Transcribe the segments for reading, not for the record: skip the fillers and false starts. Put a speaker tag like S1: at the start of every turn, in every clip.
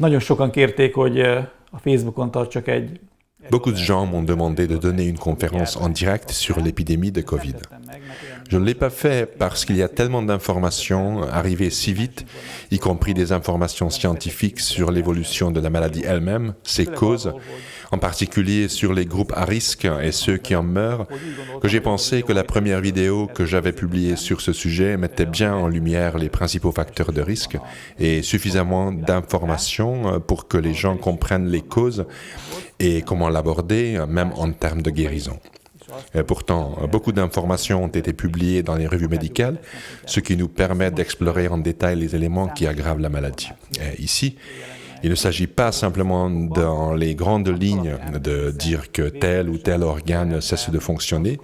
S1: Nagyon sokan kérték, hogy a Facebookon tartsak egy.
S2: Beaucoup de gens m'ont demandé de donner une conférence en direct sur l'épidémie de Covid. Je ne l'ai pas fait parce qu'il y a tellement d'informations arrivées si vite, y compris des informations scientifiques sur l'évolution de la maladie elle-même, ses causes, en particulier sur les groupes à risque et ceux qui en meurent, que j'ai pensé que la première vidéo que j'avais publiée sur ce sujet mettait bien en lumière les principaux facteurs de risque et suffisamment d'informations pour que les gens comprennent les causes et comment l'aborder, même en termes de guérison. Et pourtant, beaucoup d'informations ont été publiées dans les revues médicales, ce qui nous permet d'explorer en détail les éléments qui aggravent la maladie. Et ici, il ne s'agit pas simplement dans les grandes lignes de dire que tel ou tel organe cesse de fonctionner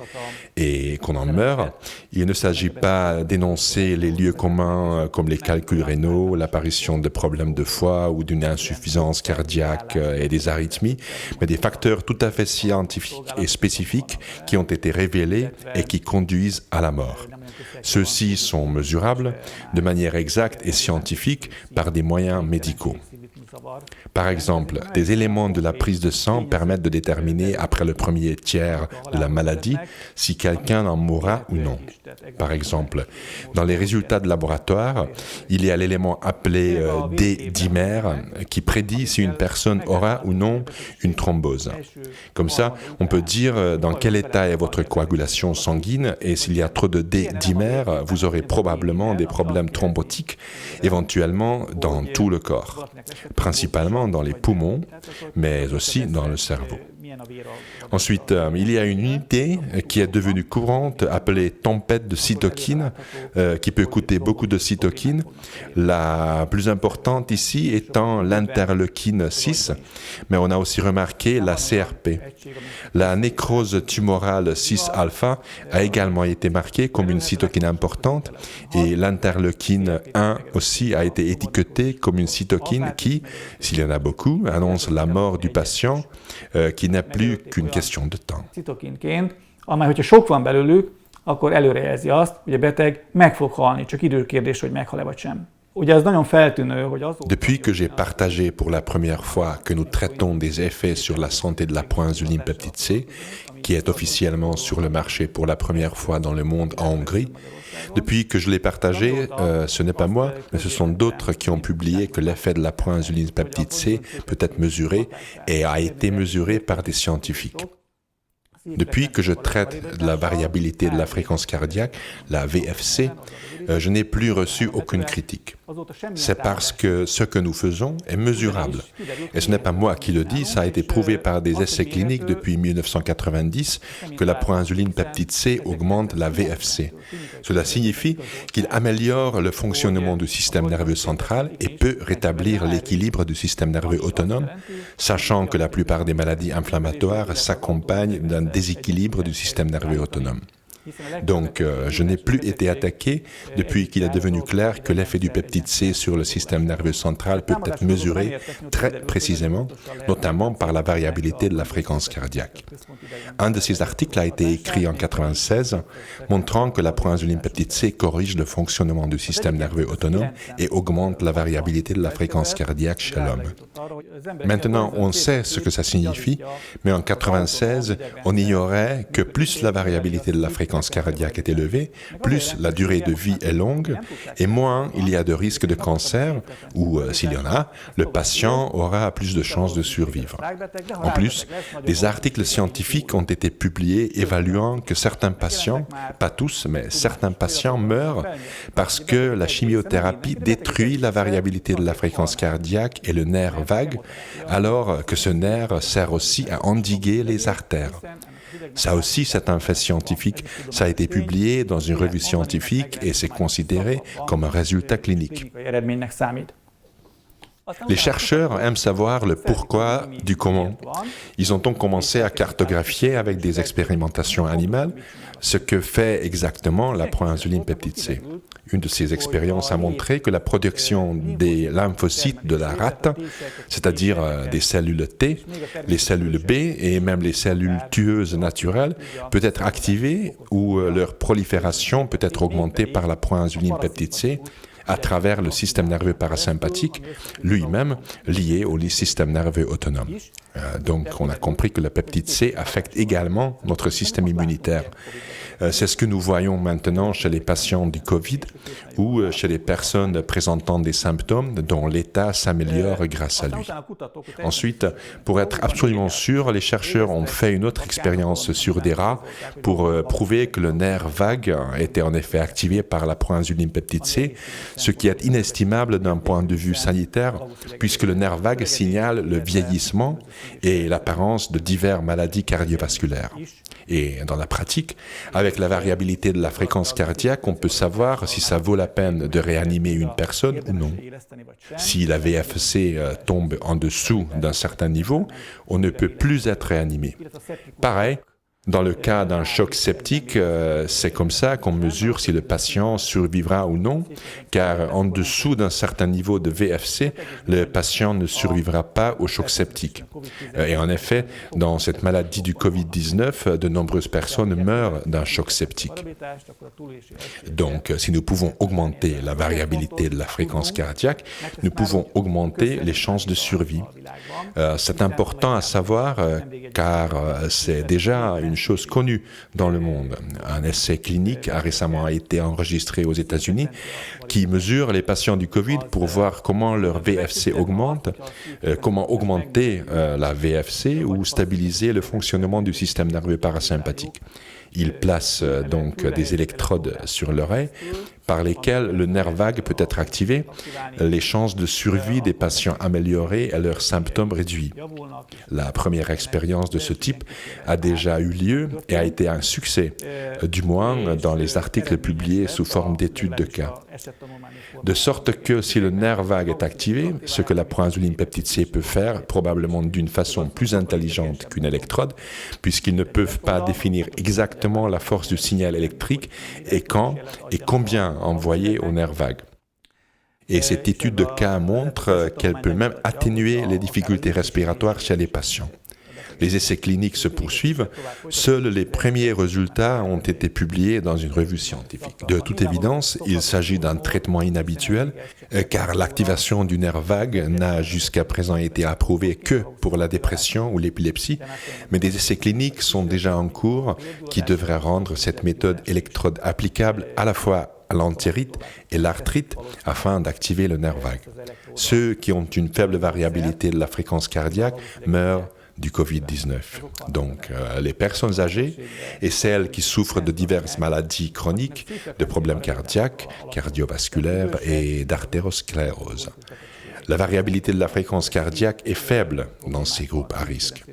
S2: et qu'on en meurt. Il ne s'agit pas d'énoncer les lieux communs comme les calculs rénaux, l'apparition de problèmes de foie ou d'une insuffisance cardiaque et des arythmies, mais des facteurs tout à fait scientifiques et spécifiques qui ont été révélés et qui conduisent à la mort. Ceux-ci sont mesurables de manière exacte et scientifique par des moyens médicaux. Par exemple, des éléments de la prise de sang permettent de déterminer, après le premier tiers de la maladie, si quelqu'un en mourra ou non. Par exemple, dans les résultats de laboratoire, il y a l'élément appelé D-dimère qui prédit si une personne aura ou non une thrombose. Comme ça, on peut dire dans quel état est votre coagulation sanguine et s'il y a trop de D-dimère, vous aurez probablement des problèmes thrombotiques, éventuellement dans tout le corps. Principalement dans les poumons, mais aussi dans le cerveau. Ensuite, il y a une unité qui est devenue courante appelée tempête de cytokines, qui peut coûter beaucoup de cytokines. La plus importante ici étant l'interleukine 6, mais on a aussi remarqué la CRP. La nécrose tumorale 6-alpha a également été marquée comme une cytokine importante et l'interleukine 1 aussi a été étiquetée comme une cytokine qui, s'il y en a beaucoup, annonce la mort du patient, qui n'est plus qu'une question de temps.
S1: Citokinként, amely, hogyha sok van belőlük, akkor előrejelzi azt, hogy a beteg meg fog halni, csak időkérdés, hogy meghal-e vagy sem. Ugye ez nagyon feltűnő, hogy az...
S2: Depuis que j'ai partagé pour la première fois que nous traitons des effets sur la santé de la proinsuline peptide C, qui est officiellement sur le marché pour la première fois dans le monde en Hongrie, depuis que je l'ai partagé, ce n'est pas moi, mais ce sont d'autres qui ont publié que l'effet de la proinsuline peptide C peut être mesuré et a été mesuré par des scientifiques. Depuis que je traite de la variabilité de la fréquence cardiaque, la VFC, je n'ai plus reçu aucune critique. C'est parce que ce que nous faisons est mesurable. Et ce n'est pas moi qui le dis, ça a été prouvé par des essais cliniques depuis 1990 que la proinsuline peptide C augmente la VFC. Cela signifie qu'il améliore le fonctionnement du système nerveux central et peut rétablir l'équilibre du système nerveux autonome, sachant que la plupart des maladies inflammatoires s'accompagnent d'un déséquilibre du système nerveux autonome. Donc, je n'ai plus été attaqué depuis qu'il est devenu clair que l'effet du peptide C sur le système nerveux central peut être mesuré très précisément, notamment par la variabilité de la fréquence cardiaque. Un de ces articles a été écrit en 1996, montrant que la proinsuline peptide C corrige le fonctionnement du système nerveux autonome et augmente la variabilité de la fréquence cardiaque chez l'homme. Maintenant, on sait ce que ça signifie, mais en 1996, on ignorait que plus la variabilité de la fréquence cardiaque est élevée, plus la durée de vie est longue et moins il y a de risques de cancer ou, s'il y en a, le patient aura plus de chances de survivre. En plus, des articles scientifiques ont été publiés évaluant que certains patients, pas tous, mais certains patients meurent parce que la chimiothérapie détruit la variabilité de la fréquence cardiaque et le nerf vague, alors que ce nerf sert aussi à endiguer les artères. Ça aussi, c'est un fait scientifique. Ça a été publié dans une revue scientifique et c'est considéré comme un résultat clinique. Les chercheurs aiment savoir le pourquoi du comment. Ils ont donc commencé à cartographier avec des expérimentations animales ce que fait exactement la proinsuline peptide C. Une de ces expériences a montré que la production des lymphocytes de la rate, c'est-à-dire des cellules T, les cellules B et même les cellules tueuses naturelles, peut être activée ou leur prolifération peut être augmentée par la proinsuline peptide C, à travers le système nerveux parasympathique, lui-même lié au système nerveux autonome. Donc on a compris que le peptide C affecte également notre système immunitaire. C'est ce que nous voyons maintenant chez les patients du Covid ou chez les personnes présentant des symptômes dont l'état s'améliore grâce à lui. Ensuite, pour être absolument sûr, les chercheurs ont fait une autre expérience sur des rats pour prouver que le nerf vague était en effet activé par la proinsuline peptide C, ce qui est inestimable d'un point de vue sanitaire, puisque le nerf vague signale le vieillissement et l'apparence de diverses maladies cardiovasculaires. Et dans la pratique, avec la variabilité de la fréquence cardiaque, on peut savoir si ça vaut la peine de réanimer une personne ou non. Si la VFC tombe en dessous d'un certain niveau, on ne peut plus être réanimé. Pareil, dans le cas d'un choc septique, c'est comme ça qu'on mesure si le patient survivra ou non, car en dessous d'un certain niveau de VFC, le patient ne survivra pas au choc septique. Et en effet, dans cette maladie du Covid-19, de nombreuses personnes meurent d'un choc septique. Donc, si nous pouvons augmenter la variabilité de la fréquence cardiaque, nous pouvons augmenter les chances de survie. C'est important à savoir, car c'est déjà une chose connue dans le monde. Un essai clinique a récemment été enregistré aux États-Unis qui mesure les patients du Covid pour voir comment leur VFC augmente, comment augmenter la VFC ou stabiliser le fonctionnement du système nerveux parasympathique. Il place donc des électrodes sur l'oreille par lesquelles le nerf vague peut être activé, les chances de survie des patients améliorées et leurs symptômes réduits. La première expérience de ce type a déjà eu lieu et a été un succès, du moins dans les articles publiés sous forme d'études de cas. De sorte que si le nerf vague est activé, ce que la proinsuline peptide C peut faire, probablement d'une façon plus intelligente qu'une électrode, puisqu'ils ne peuvent pas définir exactement la force du signal électrique et quand et combien envoyer au nerf vague. Et cette étude de cas montre qu'elle peut même atténuer les difficultés respiratoires chez les patients. Les essais cliniques se poursuivent. Seuls les premiers résultats ont été publiés dans une revue scientifique. De toute évidence, il s'agit d'un traitement inhabituel, car l'activation du nerf vague n'a jusqu'à présent été approuvée que pour la dépression ou l'épilepsie, mais des essais cliniques sont déjà en cours qui devraient rendre cette méthode électrode applicable à la fois à l'entérite et l'arthrite afin d'activer le nerf vague. Ceux qui ont une faible variabilité de la fréquence cardiaque meurent du Covid-19. Donc, les personnes âgées et celles qui souffrent de diverses maladies chroniques, de problèmes cardiaques, cardiovasculaires et d'artérosclérose. La variabilité de la fréquence cardiaque est faible dans ces groupes à risque.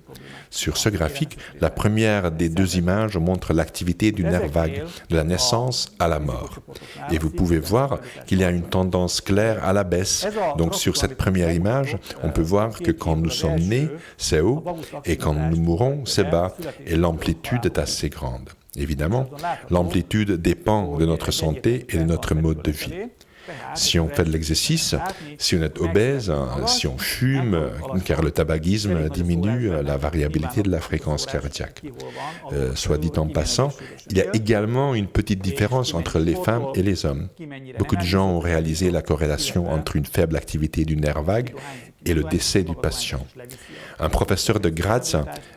S2: Sur ce graphique, la première des deux images montre l'activité du nerf vague de la naissance à la mort. Et vous pouvez voir qu'il y a une tendance claire à la baisse. Donc sur cette première image, on peut voir que quand nous sommes nés, c'est haut, et quand nous mourons, c'est bas, et l'amplitude est assez grande. Évidemment, l'amplitude dépend de notre santé et de notre mode de vie. Si on fait de l'exercice, si on est obèse, si on fume, car le tabagisme diminue la variabilité de la fréquence cardiaque. Soit dit en passant, il y a également une petite différence entre les femmes et les hommes. Beaucoup de gens ont réalisé la corrélation entre une faible activité du nerf vague et le décès du patient. Un professeur de Graz,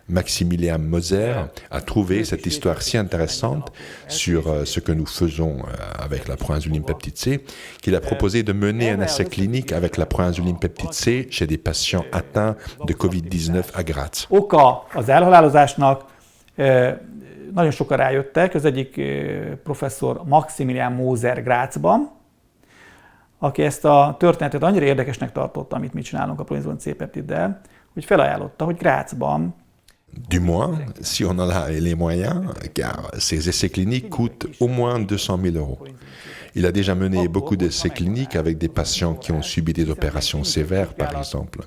S2: Maximilian Moser, a trouvé cette histoire si intéressante sur ce que nous faisons avec la proinsuline peptide C qu'il a proposé de mener un essai clinique avec la proinsuline peptide C chez des patients atteints de Covid-19 à Graz.
S1: Oka az elhalálozásnak, nagyon sokan rájöttek, az egyik professzor Maximilian Moser Grazban, aki ezt a történetet annyira érdekesnek tartotta, amit mi csinálunk a proinzulin C-peptiddel, hogy felajánlotta, hogy Grazban.
S2: Du moins, si on en a les moyens, car ces essais cliniques coûtent au moins 200 000 €. Il a déjà mené beaucoup d'essais cliniques avec des patients qui ont subi des opérations sévères, par exemple.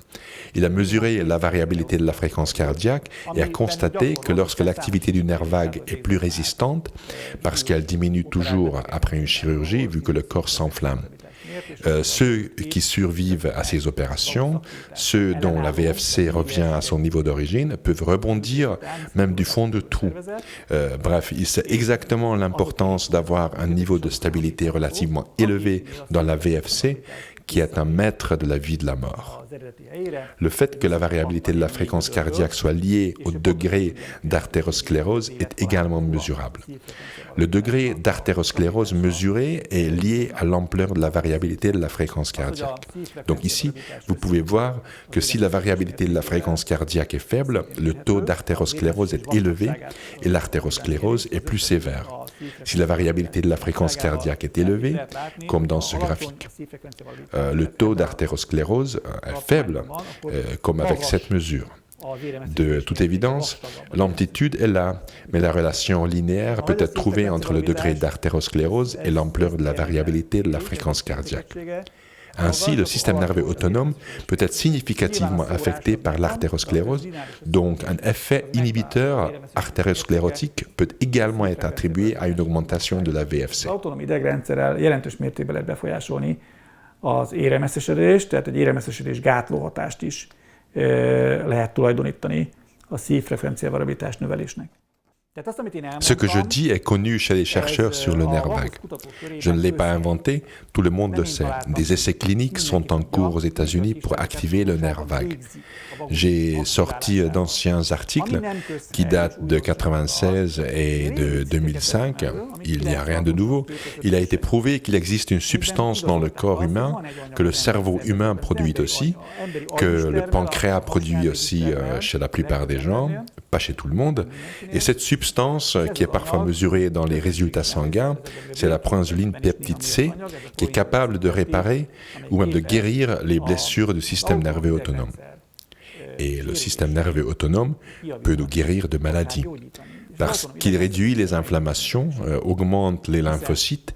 S2: Il a mesuré la variabilité de la fréquence cardiaque et a constaté que lorsque l'activité du nerf vague est plus résistante, parce qu'elle diminue toujours après une chirurgie, vu que le corps s'enflamme. Ceux qui survivent à ces opérations, ceux dont la VFC revient à son niveau d'origine, peuvent rebondir même du fond de trou. Bref, il sait exactement l'importance d'avoir un niveau de stabilité relativement élevé dans la VFC, qui est un maître de la vie et de la mort. Le fait que la variabilité de la fréquence cardiaque soit liée au degré d'artérosclérose est également mesurable. Le degré d'artérosclérose mesuré est lié à l'ampleur de la variabilité de la fréquence cardiaque. Donc ici, vous pouvez voir que si la variabilité de la fréquence cardiaque est faible, le taux d'artérosclérose est élevé et l'artérosclérose est plus sévère. Si la variabilité de la fréquence cardiaque est élevée, comme dans ce graphique, le taux d'artérosclérose est faible, comme avec cette mesure. De toute évidence, l'amplitude est là, mais la relation linéaire peut être trouvée entre le degré d'artérosclérose et l'ampleur de la variabilité de la fréquence cardiaque. Ainsi, le système nerveux autonome peut être significativement affecté par l'artérosclérose, donc un effet inhibiteur artériosclérotique peut également être attribué à une augmentation de la VFC.
S1: Autonóm idegrendszerrel jelentős mértékben lehet befolyásolni az éremesszesedést, tehát egy éremesszesedés gátló hatást is lehet tulajdonítani a szívfrekvenciavariabilitás növelésnek.
S2: Ce que je dis est connu chez les chercheurs sur le nerf vague. Je ne l'ai pas inventé, tout le monde le sait. Des essais cliniques sont en cours aux États-Unis pour activer le nerf vague. J'ai sorti d'anciens articles qui datent de 1996 et de 2005. Il n'y a rien de nouveau. Il a été prouvé qu'il existe une substance dans le corps humain, que le cerveau humain produit aussi, que le pancréas produit aussi chez la plupart des gens, pas chez tout le monde. Et cette substance, qui est parfois mesurée dans les résultats sanguins, c'est la proinsuline peptide C, qui est capable de réparer ou même de guérir les blessures du système nerveux autonome. Et le système nerveux autonome peut nous guérir de maladies, parce qu'il réduit les inflammations, augmente les lymphocytes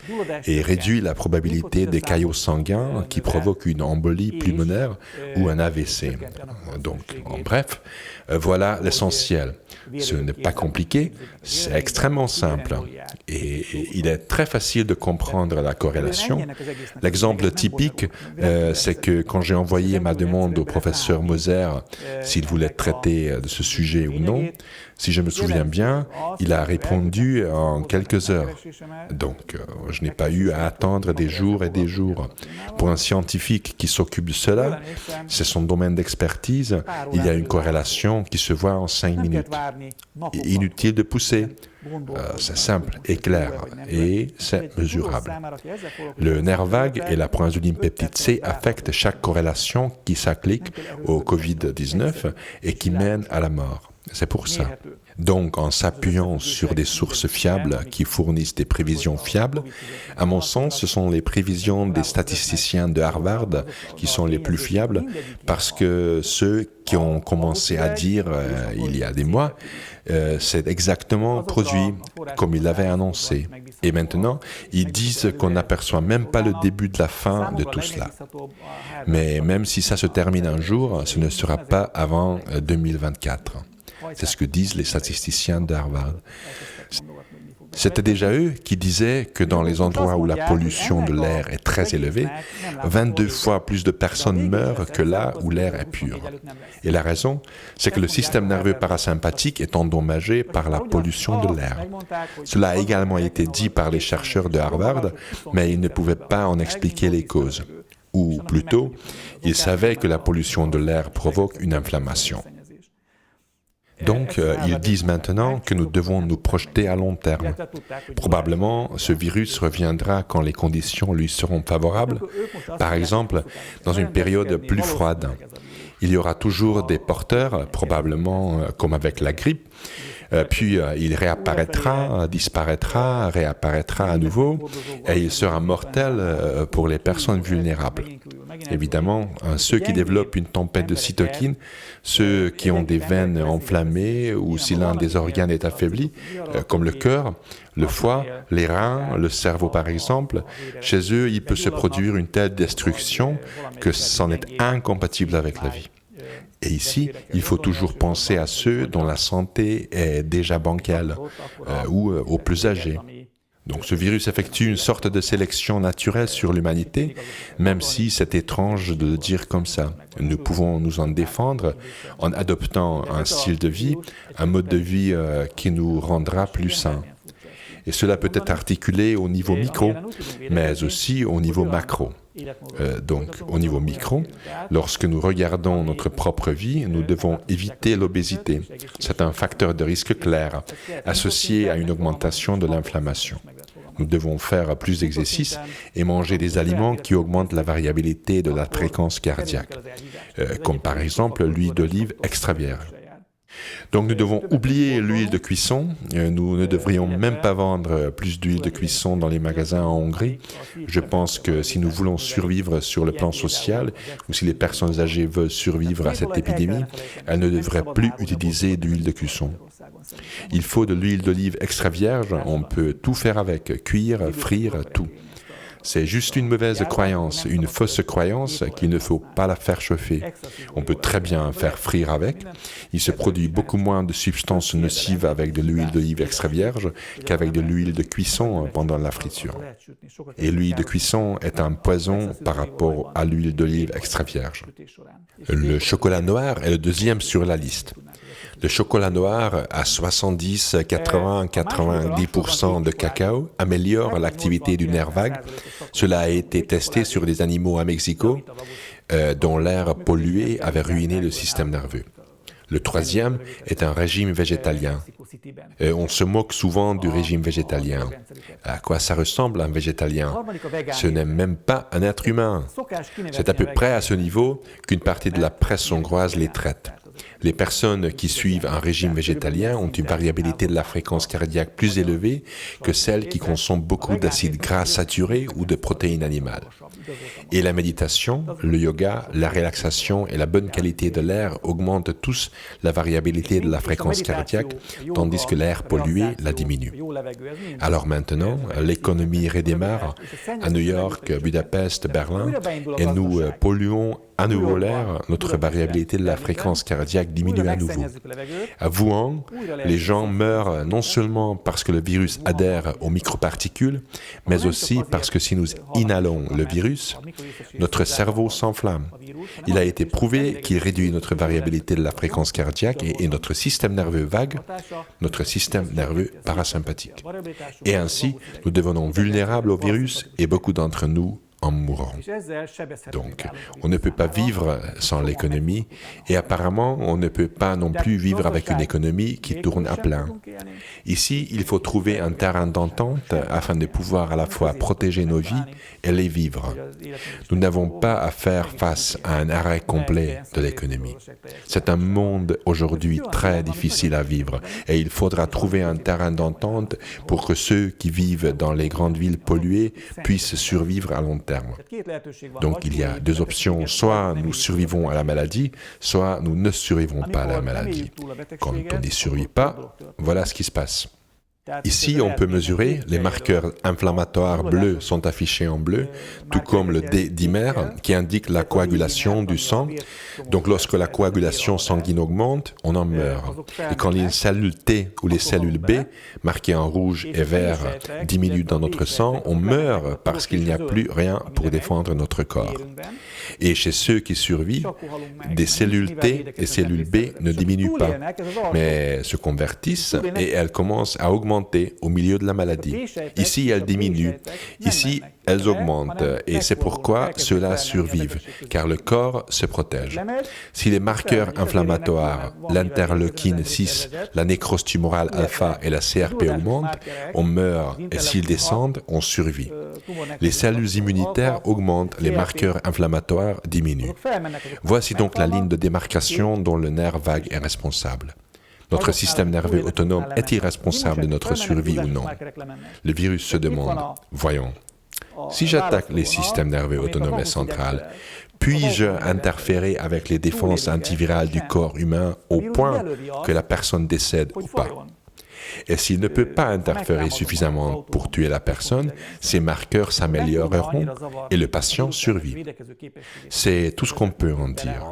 S2: et réduit la probabilité des caillots sanguins qui provoquent une embolie pulmonaire ou un AVC. Donc, en bref, voilà l'essentiel. Ce n'est pas compliqué, c'est extrêmement simple et il est très facile de comprendre la corrélation. L'exemple typique, c'est que quand j'ai envoyé ma demande au professeur Moser s'il voulait traiter de ce sujet ou non, si je me souviens bien, il a répondu en quelques heures. Donc, je n'ai pas eu à attendre des jours et des jours. Pour un scientifique qui s'occupe de cela, c'est son domaine d'expertise, il y a une corrélation qui se voit en 5 minutes. Inutile de pousser. C'est simple et clair et c'est mesurable. Le nerf vague et la proinsuline peptide C affectent chaque corrélation qui s'applique au Covid-19 et qui mène à la mort. C'est pour ça. Donc, en s'appuyant sur des sources fiables qui fournissent des prévisions fiables, à mon sens, ce sont les prévisions des statisticiens de Harvard qui sont les plus fiables, parce que ceux qui ont commencé à dire il y a des mois, c'est exactement produit comme ils l'avaient annoncé. Et maintenant, ils disent qu'on n'aperçoit même pas le début de la fin de tout cela. Mais même si ça se termine un jour, ce ne sera pas avant 2024. C'est ce que disent les statisticiens d'Harvard. C'était déjà eux qui disaient que dans les endroits où la pollution de l'air est très élevée, 22 fois plus de personnes meurent que là où l'air est pur. Et la raison, c'est que le système nerveux parasympathique est endommagé par la pollution de l'air. Cela a également été dit par les chercheurs de Harvard, mais ils ne pouvaient pas en expliquer les causes. Ou plutôt, ils savaient que la pollution de l'air provoque une inflammation. Donc, ils disent maintenant que nous devons nous projeter à long terme. Probablement, ce virus reviendra quand les conditions lui seront favorables, par exemple, dans une période plus froide. Il y aura toujours des porteurs, probablement comme avec la grippe, puis il réapparaîtra, disparaîtra, réapparaîtra à nouveau, et il sera mortel pour les personnes vulnérables. Évidemment, ceux qui développent une tempête de cytokines, ceux qui ont des veines enflammées ou si l'un des organes est affaibli, comme le cœur, le foie, les reins, le cerveau par exemple, chez eux, il peut se produire une telle destruction que c'en est incompatible avec la vie. Et ici, il faut toujours penser à ceux dont la santé est déjà bancale ou aux plus âgés. Donc ce virus effectue une sorte de sélection naturelle sur l'humanité, même si c'est étrange de le dire comme ça. Nous pouvons nous en défendre en adoptant un style de vie, un mode de vie qui nous rendra plus sains. Et cela peut être articulé au niveau micro, mais aussi au niveau macro. Donc, au niveau micro, lorsque nous regardons notre propre vie, nous devons éviter l'obésité. C'est un facteur de risque clair, associé à une augmentation de l'inflammation. Nous devons faire plus d'exercices et manger des aliments qui augmentent la variabilité de la fréquence cardiaque, comme par exemple l'huile d'olive extra vierge. Donc nous devons oublier l'huile de cuisson. Nous ne devrions même pas vendre plus d'huile de cuisson dans les magasins en Hongrie. Je pense que si nous voulons survivre sur le plan social, ou si les personnes âgées veulent survivre à cette épidémie, elles ne devraient plus utiliser d'huile de cuisson. Il faut de l'huile d'olive extra vierge, on peut tout faire avec, cuire, frire, tout. C'est juste une mauvaise croyance, une fausse croyance qu'il ne faut pas la faire chauffer. On peut très bien faire frire avec. Il se produit beaucoup moins de substances nocives avec de l'huile d'olive extra vierge qu'avec de l'huile de cuisson pendant la friture. Et l'huile de cuisson est un poison par rapport à l'huile d'olive extra vierge. Le chocolat noir est le deuxième sur la liste. Le chocolat noir à 70, 80, 90% de cacao améliore l'activité du nerf vague. Cela a été testé sur des animaux à Mexico dont l'air pollué avait ruiné le système nerveux. Le troisième est un régime végétalien. On se moque souvent du régime végétalien. À quoi ça ressemble un végétalien? Ce n'est même pas un être humain. C'est à peu près à ce niveau qu'une partie de la presse hongroise les traite. Les personnes qui suivent un régime végétalien ont une variabilité de la fréquence cardiaque plus élevée que celles qui consomment beaucoup d'acides gras saturés ou de protéines animales. Et la méditation, le yoga, la relaxation et la bonne qualité de l'air augmentent tous la variabilité de la fréquence cardiaque, tandis que l'air pollué la diminue. Alors maintenant, l'économie redémarre à New York, Budapest, Berlin, et nous polluons à nouveau l'air, notre variabilité de la fréquence cardiaque diminue à nouveau. À Wuhan, les gens meurent non seulement parce que le virus adhère aux microparticules, mais aussi parce que si nous inhalons le virus, notre cerveau s'enflamme. Il a été prouvé qu'il réduit notre variabilité de la fréquence cardiaque et notre système nerveux vague, notre système nerveux parasympathique. Et ainsi, nous devenons vulnérables au virus et beaucoup d'entre nous en mourant. Donc, on ne peut pas vivre sans l'économie et apparemment, on ne peut pas non plus vivre avec une économie qui tourne à plein. Ici, il faut trouver un terrain d'entente afin de pouvoir à la fois protéger nos vies et les vivre. Nous n'avons pas à faire face à un arrêt complet de l'économie. C'est un monde aujourd'hui très difficile à vivre et il faudra trouver un terrain d'entente pour que ceux qui vivent dans les grandes villes polluées puissent survivre à long terme. Donc il y a deux options, soit nous survivons à la maladie, soit nous ne survivons pas à la maladie. Quand on n'y survit pas, voilà ce qui se passe. Ici, on peut mesurer, les marqueurs inflammatoires bleus sont affichés en bleu, tout comme le D-dimer qui indique la coagulation du sang. Donc lorsque la coagulation sanguine augmente, on en meurt. Et quand les cellules T ou les cellules B, marquées en rouge et vert, diminuent dans notre sang, on meurt parce qu'il n'y a plus rien pour défendre notre corps. Et chez ceux qui survivent, des cellules T et cellules B ne diminuent pas, mais se convertissent et elles commencent à augmenter au milieu de la maladie. Ici, elles diminuent. Ici, elles augmentent. Et c'est pourquoi ceux-là survivent, car le corps se protège. Si les marqueurs inflammatoires, l'interleukine 6, la nécrose tumorale alpha et la CRP augmentent, on meurt. Et s'ils descendent, on survit. Les cellules immunitaires augmentent, les marqueurs inflammatoires diminuent. Voici donc la ligne de démarcation dont le nerf vague est responsable. Notre système nerveux autonome est-il responsable de notre survie ou non? Le virus se demande, voyons, si j'attaque les systèmes nerveux autonomes et centrales, puis-je interférer avec les défenses antivirales du corps humain au point que la personne décède ou pas? Et s'il ne peut pas interférer suffisamment pour tuer la personne, ces marqueurs s'amélioreront et le patient survit. C'est tout ce qu'on peut en dire.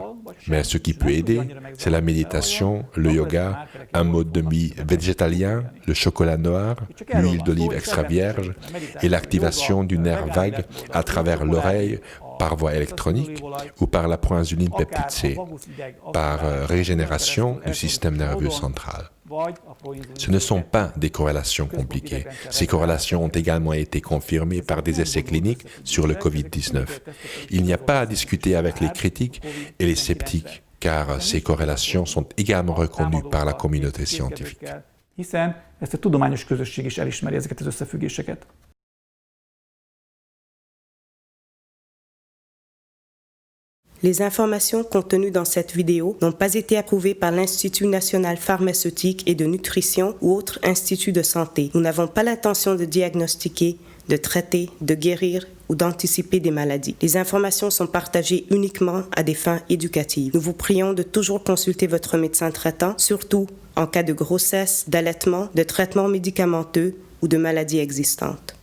S2: Mais ce qui peut aider, c'est la méditation, le yoga, un mode de vie végétalien, le chocolat noir, l'huile d'olive extra vierge et l'activation du nerf vague à travers l'oreille par voie électronique ou par la proinsuline peptide C, par régénération du système nerveux central. Ce ne sont pas des corrélations compliquées. Ces corrélations ont également été confirmées par des essais cliniques sur le Covid-19. Il n'y a pas à discuter avec les critiques et les sceptiques, car ces corrélations sont également reconnues par la communauté scientifique.
S1: Hiszen ezt a tudományos közösség is elismeri ezeket az összefüggéseket.
S3: Les informations contenues dans cette vidéo n'ont pas été approuvées par l'Institut national pharmaceutique et de nutrition ou autre institut de santé. Nous n'avons pas l'intention de diagnostiquer, de traiter, de guérir ou d'anticiper des maladies. Les informations sont partagées uniquement à des fins éducatives. Nous vous prions de toujours consulter votre médecin traitant, surtout en cas de grossesse, d'allaitement, de traitement médicamenteux ou de maladies existantes.